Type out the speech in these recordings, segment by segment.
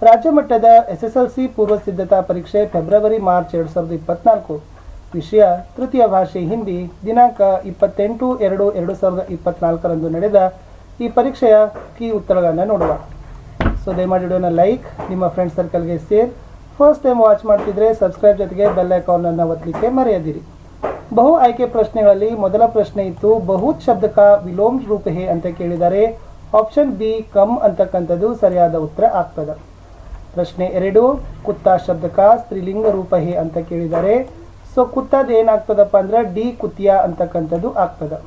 ರಾಜ್ಯ ಮಟ್ಟದ SSLC ಪೂರ್ವ ಸಿದ್ಧತಾ ಪರೀಕ್ಷೆ ಫೆಬ್ರವರಿ ಮಾರ್ಚ್ 2024. ವಿಷಯ ತೃತೀಯ ಭಾಷೆ ಹಿಂದಿ. ದಿನಾಂಕ 28/2/2024 ನಡೆದ ಈ ಪರೀಕ್ಷೆಯ ಕೀ ಉತ್ತರಗಳನ್ನು ನೋಡುವ. ಸೊ ದಯಮಾಡಿ ವಿಡಿಯೋನ ಲೈಕ್, ನಿಮ್ಮ ಫ್ರೆಂಡ್ ಸರ್ಕಲ್ಗೆ ಶೇರ್. ಫಸ್ಟ್ ಟೈಮ್ ವಾಚ್ ಮಾಡ್ತಿದ್ರೆ ಸಬ್ಸ್ಕ್ರೈಬ್ ಜೊತೆಗೆ ಬೆಲ್ ಐಕಾನ್ ಒತ್ತಲಿಕ್ಕೆ ಮರೆಯದಿರಿ. ಬಹು ಆಯ್ಕೆ ಪ್ರಶ್ನೆಗಳಲ್ಲಿ ಮೊದಲ ಪ್ರಶ್ನೆ ಇತ್ತು, ಬಹುತ್ ಶಬ್ದ ಕಾ ವಿಲೋಮ ರೂಪ ಹೇ ಅಂತ ಕೇಳಿದ್ದಾರೆ. ಆಪ್ಷನ್ ಬಿ ಕಮ್ ಅಂತಕ್ಕಂಥದ್ದು ಸರಿಯಾದ ಉತ್ತರ ಆಗ್ತದೆ. ಪ್ರಶ್ನೆ 2, ಕುತ್ತಾ ಶಬ್ದ ಕಾ ಸ್ತ್ರೀಲಿಂಗ ರೂಪ ಹೇ ಅಂತ ಕೇಳಿದ್ದಾರೆ. ಸೊ ಕುತ್ತದ ಏನಾಗ್ತದಪ್ಪ ಅಂದ್ರೆ ಡಿ ಕುತಿಯಾ ಅಂತಕ್ಕಂಥದ್ದು ಆಗ್ತದೆ.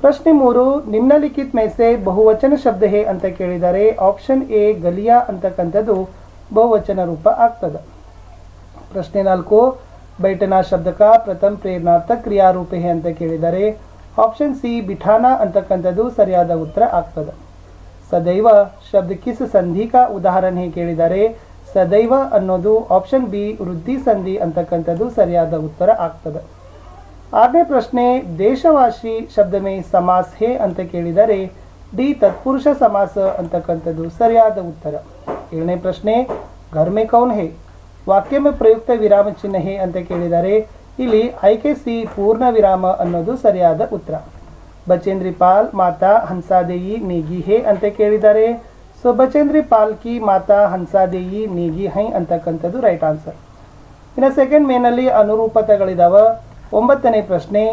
ಪ್ರಶ್ನೆ 3, ನಿಮ್ನಲಿಖಿತ್ ಮೈಸೆ ಬಹುವಚನ ಶಬ್ದ ಹೇ ಅಂತ ಕೇಳಿದ್ದಾರೆ. ಆಪ್ಷನ್ ಎ ಗಲಿಯಾ ಅಂತಕ್ಕಂಥದ್ದು ಬಹುವಚನ ರೂಪ ಆಗ್ತದೆ. ಪ್ರಶ್ನೆ 4, बैठना शब्द का प्रथम प्रेरणार्थक क्रिया रूप है ಅಂತ ಕೇಳಿದ್ದಾರೆ. ಆಪ್ಷನ್ ಸಿ ಬಿಠಾನಾ ಅಂತಕ್ಕಂಥದ್ದು ಸರಿಯಾದ ಉತ್ತರ ಆಗ್ತದೆ. ಸದೈವ ಶಬ್ದ ಕಿಸ್ ಸಂಧಿ ಕಾ ಉದಾಹರಣೆ ಹೇ ಕೇಳಿದ್ದಾರೆ. ಸದೈವ ಅನ್ನೋದು ಆಪ್ಷನ್ ಬಿ ವೃದ್ಧಿ ಸಂಧಿ ಅಂತಕ್ಕಂಥದ್ದು ಸರಿಯಾದ ಉತ್ತರ ಆಗ್ತದೆ. 6ನೇ ಪ್ರಶ್ನೆ, ದೇಶವಾಸಿ ಶಬ್ದ ಮೇ ಸಮಾಸ ಹೇ ಅಂತ ಕೇಳಿದರೆ ಡಿ ತತ್ಪುರುಷ ಸಮಾಸ ಅಂತಕ್ಕಂಥದ್ದು ಸರಿಯಾದ ಉತ್ತರ. 7ನೇ ಪ್ರಶ್ನೆ, ಘರ್ ಮೇ ಕೌನ್ ಹೇ ವಾಕ್ಯ ಮೇ ಪ್ರಯುಕ್ತ ವಿರಾಮ ಚಿಹ್ನೆ ಹೇ ಅಂತ ಕೇಳಿದ್ದಾರೆ. ಇಲ್ಲಿ ಆಯ್ಕೆ ಸಿ ಪೂರ್ಣ ವಿರಾಮ ಅನ್ನೋದು ಸರಿಯಾದ ಉತ್ತರ. ಬಚೇಂದ್ರಿ ಪಾಲ್ ಮಾತಾ ಹಂಸಾದೇಯಿ ನೇಗಿ ಹೇ ಅಂತ ಕೇಳಿದ್ದಾರೆ. ಸೊ ಬಚೇಂದ್ರಿ ಪಾಲ್ ಕಿ ಮಾತಾ ಹಂಸಾದೇಯಿ ನೇಗಿ ಹೈ ಅಂತಕ್ಕಂಥದ್ದು ರೈಟ್ ಆನ್ಸರ್. ಇನ್ನು ಸೆಕೆಂಡ್ ಮೇನಲ್ಲಿ ಅನುರೂಪತೆಗಳಿದಾವ. 9ನೇ ಪ್ರಶ್ನೆ,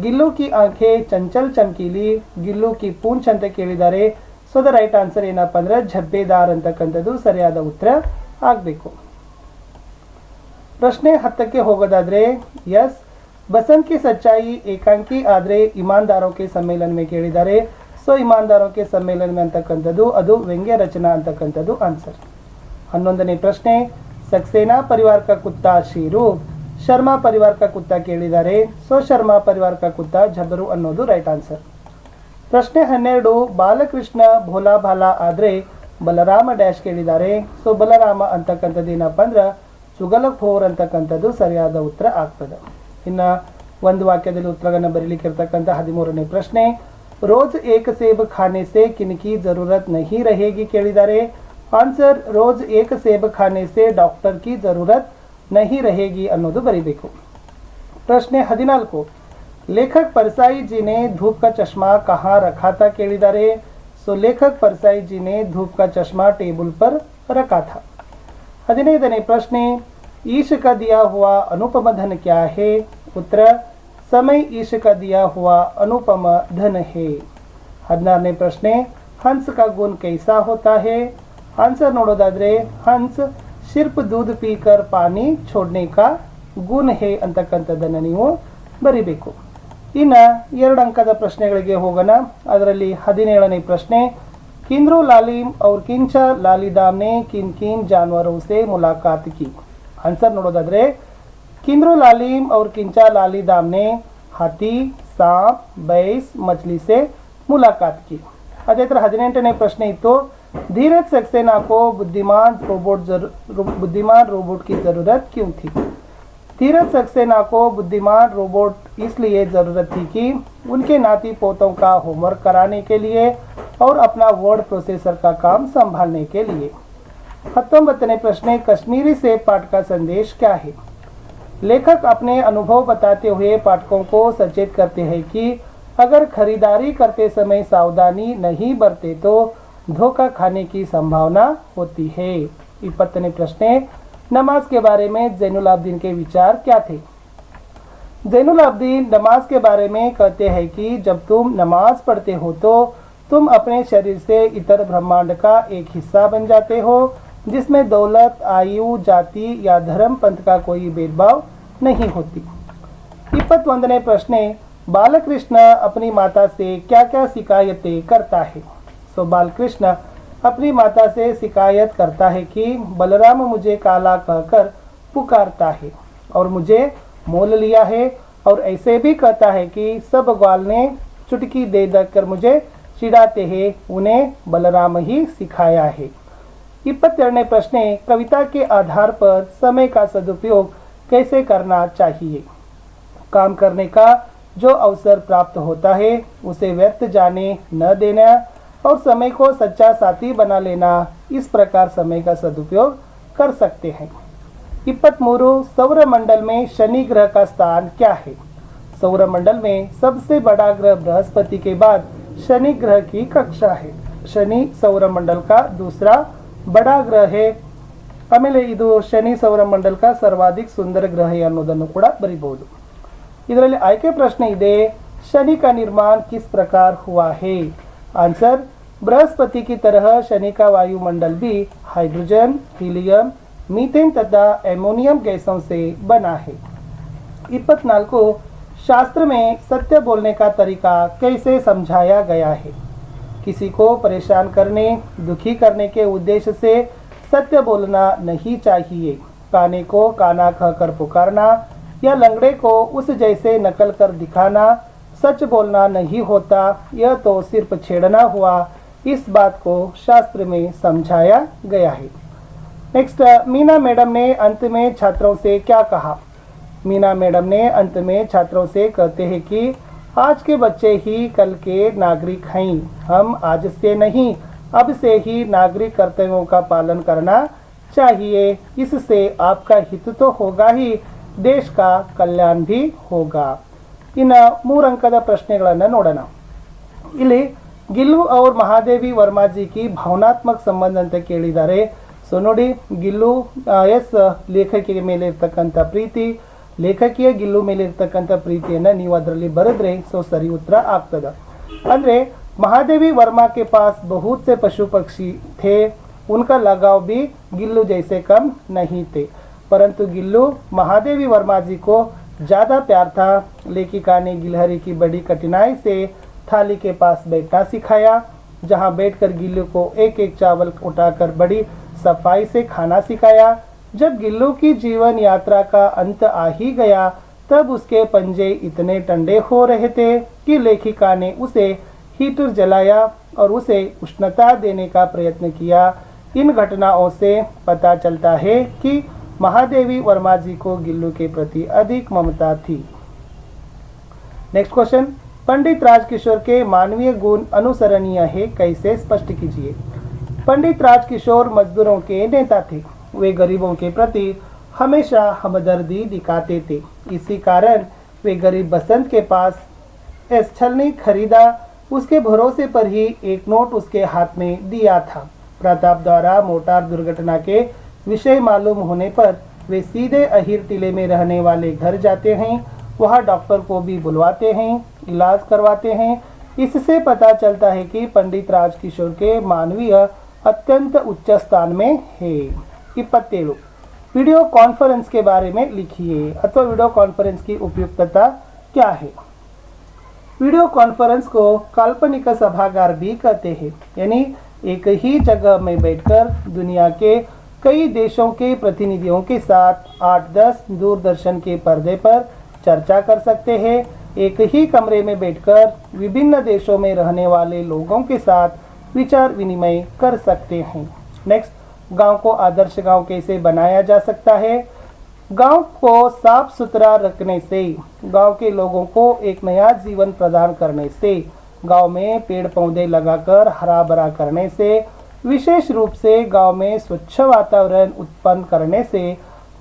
ಗಿಲ್ಲು ಕಿ ಆಂಖೆ ಚಂಚಲ್ ಚಮಕೀಲಿ ಗಿಲ್ಲು ಕಿ ಪೂಂಚ್ ಅಂತ ಕೇಳಿದ್ದಾರೆ. ಸೊ ದ ರೈಟ್ ಆನ್ಸರ್ ಏನಪ್ಪ ಅಂದ್ರೆ ಝಬ್ಬೆದಾರ್ ಅಂತಕ್ಕಂಥದ್ದು ಸರಿಯಾದ ಉತ್ತರ ಆಗಬೇಕು. ಪ್ರಶ್ನೆ 10ಕ್ಕೆ ಹೋಗೋದಾದ್ರೆ, ಎಸ್ ಬಸಂತ್ ಕಿ ಸಚ್ಚಾಯಿ ಏಕಾಂಕಿ ಆದ್ರೆ ಇಮಾನ್ದಾರೋ ಕೆ ಸಮ್ಮೇಳನ ಮೇ ಕೇಳಿದ್ದಾರೆ. ಸೊ ಇಮಾನ್ದಾರೋ ಕೆ ಸಮ್ಮೇಳನ ಮೇ ಅಂತಕ್ಕಂಥದ್ದು ಅದು ವ್ಯಂಗ್ಯ ರಚನಾ ಅಂತಕ್ಕಂಥದ್ದು ಆನ್ಸರ್. 11ನೇ ಪ್ರಶ್ನೆ, ಸಕ್ಸೇನಾ ಪರಿವಾರ ಕಾ ಕುತ್ತಾ ಶೀರು ಶರ್ಮಾ ಪರಿವಾರ ಕಾ ಕುತ್ತಾ ಕೇಳಿದ್ದಾರೆ. ಸೊ ಶರ್ಮಾ ಪರಿವಾರ ಕಾ ಕುತ್ತಾ ಝಬರು ಅನ್ನೋದು ರೈಟ್ ಆನ್ಸರ್. ಪ್ರಶ್ನೆ 12, ಬಾಲಕೃಷ್ಣ ಭೋಲಾ ಭಾಲಾ ಆದ್ರೆ ಬಲರಾಮ ಡ್ಯಾಶ್ ಕೇಳಿದ್ದಾರೆ. ಸೊ ಬಲರಾಮ ಅಂತಕ್ಕಂಥದ್ದು ಏನಪ್ಪ ಅಂದ್ರೆ ಸುಗಲಖೋರ್ ಅಂತಕ್ಕಂಥದ್ದು ಸರಿಯಾದ ಉತ್ತರ ಆಗ್ತದೆ. ಇನ್ನು ಒಂದು ವಾಕ್ಯದಲ್ಲಿ ಉತ್ತರಗಳನ್ನು ಬರೀಲಿಕ್ಕೆ ಇರ್ತಕ್ಕಂಥ 13ನೇ ಪ್ರಶ್ನೆ, ರೋಜ್ ಏಕ ಸೇಬ್ ಖಾನೆ ಸೆ ಕಿನ್ಕಿ ಜರೂರತ್ ನಹಿ रहेगी ಕೇಳಿದ್ದಾರೆ. ಆನ್ಸರ್ ರೋಜ್ ಏಕ ಸೇಬ್ ಖಾನೆ ಸೆ ಡಾಕ್ಟರ್ ಕಿ ಜರೂರತ್ ನಹಿ रहेगी ಅನ್ನೋದು ಬರೀಬೇಕು. ಪ್ರಶ್ನೆ 14, ಲೇಖಕ್ परसाई जी ने धूप का चश्मा कहाँ रखा था ಕೇಳಿದ್ದಾರೆ. ಸೊ ಲೇಖಕ್ परसाई जी ने धूप का चश्मा टेबल पर रखा था. 15ನೇ ಪ್ರಶ್ನೆ, ईश का दिया हुआ अनुपम धन क्या है. उत्तर समय ईश का दिया हुआ अनुपम धन है. 16ನೇ ಪ್ರಶ್ನೆ, हंस का गुण कैसा होता है. आंसर ನೋಡೋದಾದ್ರೆ हंस सिर्फ दूध पीकर पानी छोड़ने का गुण है ಅಂತಕ್ಕಂಥದ್ದನ್ನು ನೀವು ಬರಿಬೇಕು. ಇನ್ನು 2 ಅಂಕದ ಪ್ರಶ್ನೆಗಳಿಗೆ ಹೋಗೋಣ. ಅದರಲ್ಲಿ 17ನೇ ಪ್ರಶ್ನೆ, किंद्रो लालिम और किंचा लालीदाम ने किन किन जानवरों से मुलाकात की. आंसर ನೋಡೋದಾದ್ರೆ किंद्रो लालिम और किंचा लालीदाम ने हाथी, सांप, भैंस, मछली से मुलाकात की. ಅದೇ ತರ 18ನೇ ಪ್ರಶ್ನೆ ಇತ್ತು, धीरज सक्सेना को बुद्धिमान रोबोट की जरूरत क्यों थी. धीरज सक्सेना को बुद्धिमान रोबोट इसलिए ज़रूरत थी कि उनके नाती पोतों का होमवर्क कराने के लिए और अपना वर्ड प्रोसेसर का काम संभालने के लिए. 19ನೇ प्रश्न, कश्मीरी सेब पाठ का संदेश क्या है. लेखक अपने अनुभव बताते हुए पाठकों को सचेत करते हैं कि अगर खरीदारी करते समय सावधानी नहीं बरते तो धोखा खाने की संभावना होती है. 20ನೇ प्रश्न, नमाज के बारे में जैनुल आबदीन के विचार क्या थे. जैनुल आबदीन नमाज के बारे में कहते हैं कि जब तुम नमाज पढ़ते हो तो तुम अपने शरीर से इतर ब्रह्मांड का एक हिस्सा बन जाते हो जिसमें दौलत, आयु, जाति या धर्म पंथ का कोई भेदभाव नहीं होती. 21ನೇ प्रश्न, बालकृष्ण अपनी माता से क्या क्या शिकायतें करता है. सो बालकृष्ण अपनी माता से शिकायत करता है कि बलराम मुझे काला कहकर पुकारता है और मुझे मोल लिया है, और ऐसे भी कहता है कि सब ग्वाल ने चुटकी दे देकर मुझे चिढ़ाते हैं, उन्हें बलराम ही सिखाया है. 22ನೇ प्रश्न, कविता के आधार पर समय का सदुपयोग कैसे करना चाहिए. काम करने का जो अवसर प्राप्त होता है उसे व्यर्थ जाने न देना और समय को सच्चा साथी बना लेना, इस प्रकार समय का सदुपयोग कर सकते हैं। 23 सौरमंडल में शनि ग्रह का स्थान क्या है? सौरमंडल में सबसे बड़ा ग्रह बृहस्पति के बाद शनि ग्रह की कक्षा है। शनि सौरमंडल का दूसरा बड़ा ग्रह है। ಆಮೇಲೆ ಇದು ಶನಿ ಸೌರಮಂಡಲಕ ಸರ್ವಾಧಿಕ ಸುಂದರ ಗ್ರಹ ಅನ್ನೋದನ್ನು ಕೂಡ ಬರೀಬಹುದು। ಇದರಲ್ಲಿ ಆಯ್ಕೆ ಪ್ರಶ್ನೆ ಇದೆ, शनि का निर्माण किस प्रकार हुआ है? आंसर, बृहस्पति की तरह शनि का वायुमंडल भी हाइड्रोजन, हीलियम, मीथेन तथा एमोनियम गैसों से बना है। 24 शास्त्र में सत्य बोलने का तरीका कैसे समझाया गया है? किसी को परेशान करने, दुखी करने के उद्देश्य से सत्य बोलना नहीं चाहिए। काने को काना कहकर पुकारना या लंगड़े को उस जैसे नकल कर दिखाना सच बोलना नहीं होता, यह तो सिर्फ छेड़ना हुआ। इस बात को शास्त्र में समझाया गया है। नेक्स्ट, मीना मैडम ने अंत में छात्रों से क्या कहा? मीना मैडम ने अंत में छात्रों से कहते हैं कि आज के बच्चे ही कल के नागरिक हैं। हम आज से नहीं, अब से ही नागरिक कर्तव्यों का पालन करना चाहिए। इससे आपका हित तो होगा ही, देश का कल्याण भी होगा। ಇನ್ನು 3 अंकದ ಪ್ರಶ್ನೆಗಳನ್ನು ನೋಡೋಣ। ಇಲ್ಲಿ ಗಿಲ್ಲು और ಮಹಾದೇವಿ ವರ್ಮಾಜಿ की ಭಾವನಾತ್ಮಕ ಸಂಬಂಧ ಅಂತ ಕೇಳಿದ್ದಾರೆ। ಸೊ ನೋಡಿ, ಗಿಲ್ಲು ಎಸ್ ಲೇಖಕಿಯ ಮೇಲೆ ಇರ್ತಕ್ಕಂಥ ಪ್ರೀತಿ, ಲೇಖಕಿಯ ಗಿಲ್ಲು ಮೇಲೆ ಇರ್ತಕ್ಕಂಥ ಪ್ರೀತಿಯನ್ನು ನೀವು ಅದರಲ್ಲಿ ಬರೆದ್ರೆ ಸೊ ಸರಿ ಉತ್ತರ ಆಗ್ತದೆ। ಅಂದರೆ महादेवी वर्मा के पास बहुत से पशु पक्षी थे, उनका लगाव भी गिल्लू जैसे कम नहीं थे, परंतु गिल्लू महादेवी वर्मा जी को ज़्यादा प्यार था। लेखिका ने गिलहरी की बड़ी कठिनाई से थाली के पास बैठना सिखाया, जहां बैठकर गिल्लू को एक एक चावल उठाकर बड़ी सफाई से खाना सिखाया। जब गिल्लू की जीवन यात्रा का अंत आ ही गया, तब उसके पंजे इतने ठंडे हो रहे थे कि लेखिका ने उसे हीटर जलाया और उसे उष्णता देने का प्रयत्न किया। इन घटनाओं से पता चलता है कि महादेवी वर्मा जी को गिल्लू के प्रति अधिक ममता थी। नेक्स्ट क्वेश्चन, पंडित राजकिशोर के मानवीय गुण अनुसरणीय है, कैसे स्पष्ट कीजिए? पंडित राजकिशोर मजदूरों के नेता थे। वे गरीबों के प्रति हमेशा हमदर्दी दिखाते थे। इसी कारण वे गरीब बसंत के पास छलनी खरीदा। उसके भरोसे पर ही एक नोट उसके हाथ में दिया था। प्रताप द्वारा मोटार दुर्घटना के विषय मालूम होने पर वे सीधे अहिर टीले में रहने वाले घर जाते हैं। वहाँ डॉक्टर को भी बुलवाते हैं, इलाज करवाते हैं। इससे पता चलता है कि पंडित राजकिशोर के मानवीय अत्यंत उच्च स्थान में है। 27 वीडियो कॉन्फ्रेंस के बारे में लिखिए अथवा वीडियो कॉन्फ्रेंस की उपयुक्तता क्या है? वीडियो कॉन्फ्रेंस को काल्पनिक सभागार भी कहते हैं, यानी एक ही जगह में बैठकर दुनिया के कई देशों के प्रतिनिधियों के साथ 8-10 दूरदर्शन के पर्दे पर चर्चा कर सकते हैं। एक ही कमरे में बैठकर विभिन्न देशों में रहने वाले लोगों के साथ विचार विनिमय कर सकते हैं। नेक्स्ट, गांव को आदर्श गांव कैसे बनाया जा सकता है? गांव को साफ सुथरा रखने से, गांव के लोगों को एक नया जीवन प्रदान करने से, गांव में पेड़ पौधे लगाकर हरा भरा करने से, विशेष रूप से गांव में स्वच्छ वातावरण उत्पन्न करने से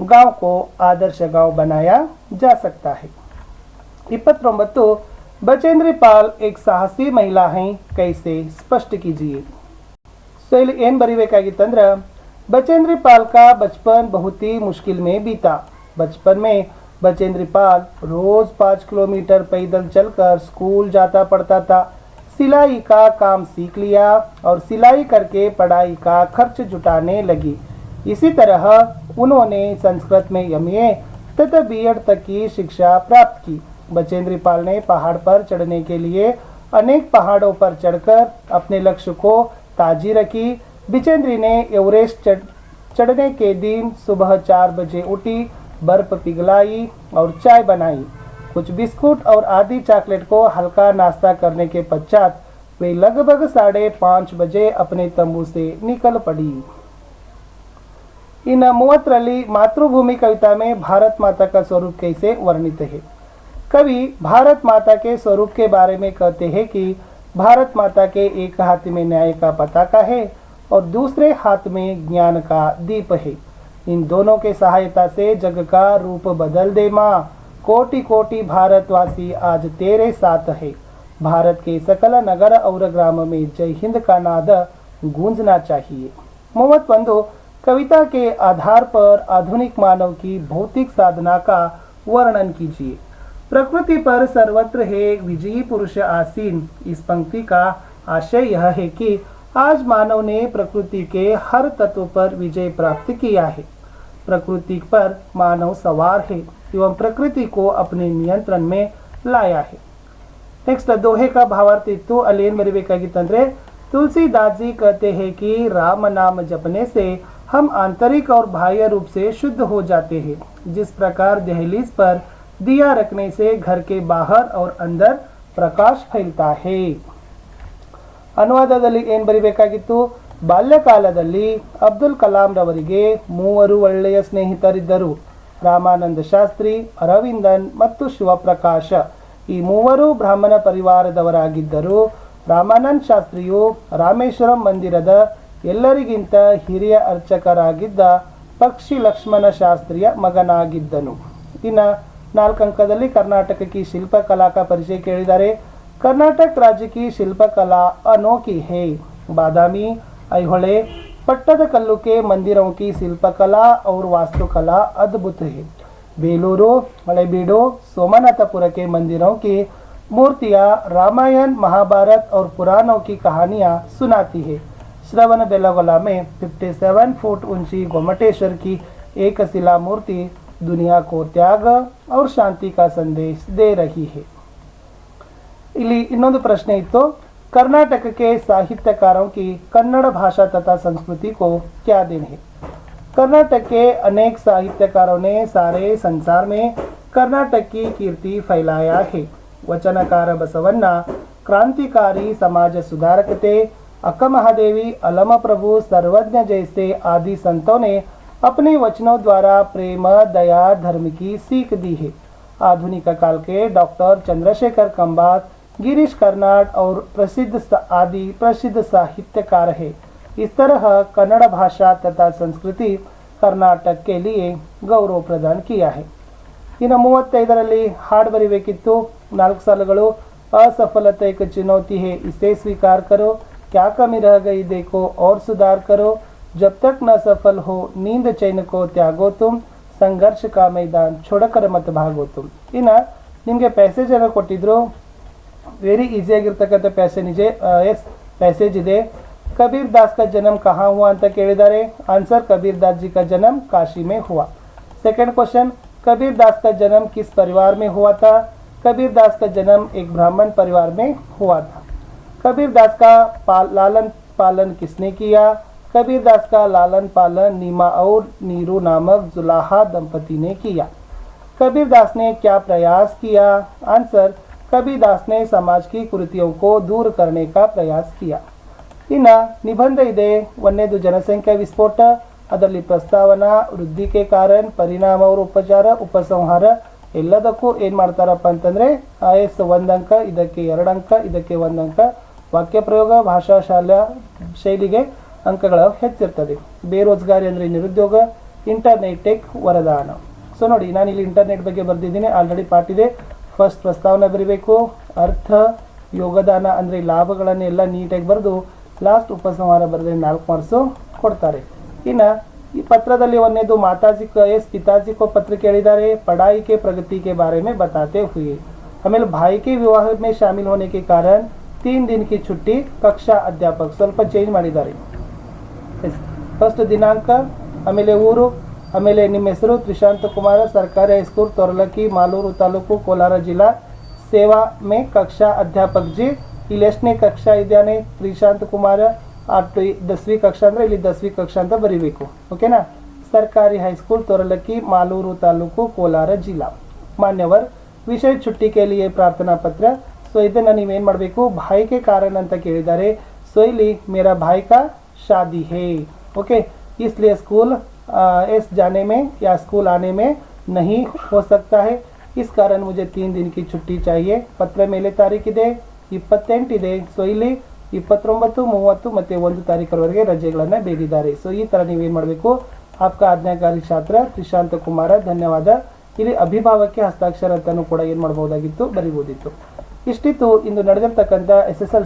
गांव को आदर्श गांव बनाया जा सकता है। 29 बचेंद्री पाल एक साहसी महिला हैं, कैसे स्पष्ट कीजिए? सो ಇಲ್ಲಿ ಏನು ಬರಿಬೇಕಾಗಿತ್ತಂದ್ರೆ, बचेंद्री पाल का बचपन बहुत ही मुश्किल में बीता। बचपन में बचेंद्री पाल रोज 5 किलोमीटर पैदल चलकर स्कूल जाता पड़ता था। सिलाई का काम सीख लिया और सिलाई करके पढ़ाई का खर्च जुटाने लगी। इसी तरह उन्होंने संस्कृत में MA तथा BEd तक की शिक्षा प्राप्त की। बचेंद्री पाल ने पहाड़ पर चढ़ने के लिए अनेक पहाड़ों पर चढ़कर अपने लक्ष्य को ताजी रखी। बचेंद्री ने एवरेस्ट चढ़ने के दिन सुबह 4 बजे उठी, बर्फ पिघलाई और चाय बनाई। कुछ बिस्कुट और आधी चॉकलेट को हल्का नाश्ता करने के पश्चात वे लगभग 5:30 बजे अपने तंबू से निकल पड़ी। इन 30 मातृभूमि कविता में भारत माता का स्वरूप कैसे वर्णित है? कवि भारत माता के स्वरूप के बारे में कहते हैं कि भारत माता के एक हाथ में न्याय का पताका है और दूसरे हाथ में ज्ञान का दीप है। इन दोनों के सहायता से जग का रूप बदल दे माँ। कोटि कोटि भारतवासी आज तेरे साथ है। भारत के सकल नगर और ग्राम में जय हिंद का नाद गूंजना चाहिए। 31 कविता के आधार पर आधुनिक मानव की भौतिक साधना का वर्णन कीजिए। प्रकृति पर सर्वत्र है विजयी पुरुष आसीन। इस पंक्ति का आशय यह है कि आज मानव ने प्रकृति के हर तत्व पर विजय प्राप्त किया है। प्रकृति पर मानव सवार है एवं प्रकृति को अपने नियंत्रण में लाया है। नेक्स्ट दोहे का भावार्थ इತ್ತು ಅಲ್ಲಿ ಏನು ಬರಬೇಕಾಗಿತ್ತಂದ್ರೆ तुलसीदास जी कहते हैं कि राम नाम जपने से हम आंतरिक और बाह्य रूप से शुद्ध हो जाते हैं। जिस प्रकार दहलीज पर दिया रखने से घर के बाहर और अंदर प्रकाश फैलता है। ಅನುವಾದದಲ್ಲಿ ಏನು ಬರಿಬೇಕಾಗಿತ್ತು? ಬಾಲ್ಯಕಾಲದಲ್ಲಿ ಅಬ್ದುಲ್ ಕಲಾಂ ರವರಿಗೆ 3 ಒಳ್ಳೆಯ ಸ್ನೇಹಿತರಿದ್ದರು. ರಾಮಾನಂದ ಶಾಸ್ತ್ರಿ, ಅರವಿಂದನ್ ಮತ್ತು ಶಿವಪ್ರಕಾಶ. ಈ 3 ಬ್ರಾಹ್ಮಣ ಪರಿವಾರದವರಾಗಿದ್ದರು. ರಾಮಾನಂದ ಶಾಸ್ತ್ರಿಯು ರಾಮೇಶ್ವರಂ ಮಂದಿರದ ಎಲ್ಲರಿಗಿಂತ ಹಿರಿಯ ಅರ್ಚಕರಾಗಿದ್ದ ಪಕ್ಷಿ ಲಕ್ಷ್ಮಣ ಶಾಸ್ತ್ರಿಯ ಮಗನಾಗಿದ್ದನು. ಇನ್ನು 4 अंकದಲ್ಲಿ ಕರ್ನಾಟಕಕ್ಕೆ ಶಿಲ್ಪಕಲಾ का परिचय ಕೇಳಿದ್ದಾರೆ। कर्नाटक राज्य की शिल्पकला अनोखी है। बादामी, ऐहोळे, पट्टदकल्लु के मंदिरों की शिल्पकला और वास्तुकला अद्भुत है। बेलूरू, हलेबीडु, सोमनाथपुर के मंदिरों की मूर्तियां रामायण, महाभारत और पुराणों की कहानियां सुनाती है। श्रवण बेलगोला में 57 फुट ऊंची गोमटेश्वर की एक शिला मूर्ति दुनिया को त्याग और शांति का संदेश दे रही है। ಇಲ್ಲಿ ಇನ್ನೊಂದು ಪ್ರಶ್ನೆ ಇತ್ತು, कर्नाटक के साहित्यकारों की कन्नड़ भाषा तथा संस्कृति को क्या देन है? कर्नाटक के अनेक साहित्यकारों ने सारे संसार में कर्नाटक की कीर्ति फैलाया है। वचनकार बसवण्ण, क्रांतिकारी समाज सुधारक थे। अक्कमहादेवी, अलम प्रभु, सर्वज्ञ जैसे आदि संतों ने अपने वचनों द्वारा प्रेम, दया, धर्म की सीख दी है। आधुनिक काल के डॉक्टर चंद्रशेखर कंबात, गिरीश कर्नाड और प्रसिद्ध साहित्यकार है। इस तरह कन्नड़ भाषा तथा संस्कृति कर्नाटक के लिए गौरव प्रदान किया है। ಇನ್ನು 35ರಲ್ಲಿ ಹಾಡು ಬರಿಬೇಕಿತ್ತು। 4 सालಗಳು असफलता एक चुनौती है, इसे स्वीकार करो, क्या कमी रह गई देखो और सुधार करो, जब तक न सफल हो नींद चैन को त्यागो तुम, संघर्ष का मैदान छोड़कर मत भागो तुम। ಇನ್ನು ನಿಮಗೆ ಪ್ಯಾಸೇಜ್ ಅನ್ನು ಕೊಟ್ಟಿದ್ರು, ವೆರಿ ಈಸಿಯಾಗಿರ್ತಕ್ಕಂಥ ಪ್ಯಾಸೇಜ್ ಇದೆ। कबीर दास का जन्म कहाँ हुआ ಅಂತ ಕೇಳಿದ್ದಾರೆ। आंसर कबीर दास जी का जन्म काशी में हुआ। सेकंड क्वेश्चन, कबीर दास का जन्म किस परिवार में हुआ था? कबीर दास का जन्म एक ब्राह्मण परिवार में हुआ था। कबीर दास का लालन पालन किसने किया? कबीर दास का लालन पालन नीमा और नीरू नामक जुलाहा दंपति ने किया। कबीर दास ने क्या प्रयास किया? आंसर, कबीर दास ने समाज की कुरीतियों को दूर करने का प्रयास किया। ಇನ್ನು ನಿಬಂಧ ಇದೆ, ಒಂದನೇದು ಜನಸಂಖ್ಯಾ ವಿಸ್ಫೋಟ, ಅದರಲ್ಲಿ ಪ್ರಸ್ತಾವನಾ, ವೃದ್ಧಿ ಕೆ ಕಾರಣ, ಪರಿಣಾಮ और ಉಪಚಾರ, ಉಪಸಂಹಾರ ಎಲ್ಲದಕ್ಕೂ ಏನು ಮಾಡ್ತಾರಪ್ಪ ಅಂತಂದರೆ ಎಸ್ 1 ಅಂಕ, ಇದಕ್ಕೆ 2 ಅಂಕ, ಇದಕ್ಕೆ 1 ಅಂಕ, ವಾಕ್ಯ ಪ್ರಯೋಗ, ಭಾಷಾ ಶಾಲಾ ಶೈಲಿಗೆ ಅಂಕಗಳು ಹೆಚ್ಚಿರ್ತದೆ। ಬೇರೋಜ್ಗಾರಿ ಅಂದರೆ ನಿರುದ್ಯೋಗ, ಇಂಟರ್ನೆಟ್ ಟೆಕ್ ವರದಾನ। ಸೊ ನೋಡಿ, ನಾನು ಇಲ್ಲಿ ಇಂಟರ್ನೆಟ್ ಬಗ್ಗೆ ಬರೆದಿದ್ದೀನಿ, ಆಲ್ರೆಡಿ ಪಾಠ ಇದೆ। ಫಸ್ಟ್ ಪ್ರಸ್ತಾವನೆ ಬರೀಬೇಕು, ಅರ್ಥ, ಯೋಗದಾನ ಅಂದರೆ ಲಾಭಗಳನ್ನು ಎಲ್ಲ ನೀಟಾಗಿ ಬರೆದು ಲಾಸ್ಟ್ ಉಪಸಂಹಾರ ಬರೆದ್ರೆ 4 ಮಾರ್ಕ್ಸು ಕೊಡ್ತಾರೆ। ಇನ್ನು ಈ ಪತ್ರದಲ್ಲಿ ಒಂದನೇದು ಮಾತಾಜಿ पिताजी को पत्र ಕೇಳಿದ್ದಾರೆ, पढ़ाई के प्रगति के बारे में बताते हुए। ಆಮೇಲೆ भाई के विवाह में शामिल होने के कारण 3 दिन की छुट्टी, कक्षा अध्यापक ಸ್ವಲ್ಪ ಚೇಂಜ್ ಮಾಡಿದ್ದಾರೆ। ಫಸ್ಟ್ ದಿನಾಂಕ, ಆಮೇಲೆ ಊರು, ಆಮೇಲೆ ನಿಮ್ಮ ಹೆಸರು ತ್ರಿಶಾಂತ ಕುಮಾರ, ಸರ್ಕಾರಿ ಹೈಸ್ಕೂಲ್ ತೊರಲಕ್ಕಿ, ಮಾಲೂರು ತಾಲೂಕು, ಕೋಲಾರ ಜಿಲ್ಲಾ, ಸೇವಾ में कक्षा अध्यापक जी। ಇಲ್ಲಿ ಎಷ್ಟನೇ ಕಕ್ಷಾ ಇದ್ದಾನೆ? ತ್ರಿಶಾಂತ್ ಕುಮಾರ, 10वीं ಕಕ್ಷಾ ಅಂದರೆ ಇಲ್ಲಿ 10वीं ಕಕ್ಷಾ ಅಂತ ಬರೀಬೇಕು, ಓಕೆನಾ। ಸರ್ಕಾರಿ ಹೈಸ್ಕೂಲ್ ತೊರಲಕ್ಕಿ, ಮಾಲೂರು ತಾಲೂಕು, ಕೋಲಾರ ಜಿಲ್ಲಾ। ಮಾನ್ಯवर, ವಿಷಯ छुट्टी के लिए प्रार्थना पत्र। ಸೊ ಇದನ್ನು ನೀವೇನು ಮಾಡಬೇಕು? भाई के कारण ಅಂತ ಕೇಳಿದ್ದಾರೆ। ಸೊ ಇಲ್ಲಿ मेरा भाई का शादी है, ओके, इसलिए स्कूल जाने में या स्कूल आने में नहीं हो सकता है, इस कारण मुझे 3 दिन की छुट्टी चाहिए। पत्र मेले तारीख ಇದೆ, 28 ಇದೆ. ಸೊ ಇಲ್ಲಿ 29, 30 ಮತ್ತು 1 ತಾರೀಕರವರೆಗೆ ರಜೆಗಳನ್ನು ಬೇಡಿದ್ದಾರೆ. ಸೊ ಈ ಥರ ನೀವೇನು ಮಾಡಬೇಕು, ಆಪ್ಕಾ ಆಜ್ಞಾಕಾರಿ ಛಾತ್ರ ತ್ರಿಶಾಂತ ಕುಮಾರ ಧನ್ಯವಾದ. ಇಲ್ಲಿ ಅಭಿಭಾವಕ್ಕೆ ಹಸ್ತಾಕ್ಷರ ಅಂತಲೂ ಕೂಡ ಏನು ಮಾಡ್ಬೋದಾಗಿತ್ತು, ಬರಿಬೋದಿತ್ತು. ಇಷ್ಟಿತ್ತು ಇಂದು ನಡೆದಿರ್ತಕ್ಕಂಥ SSLC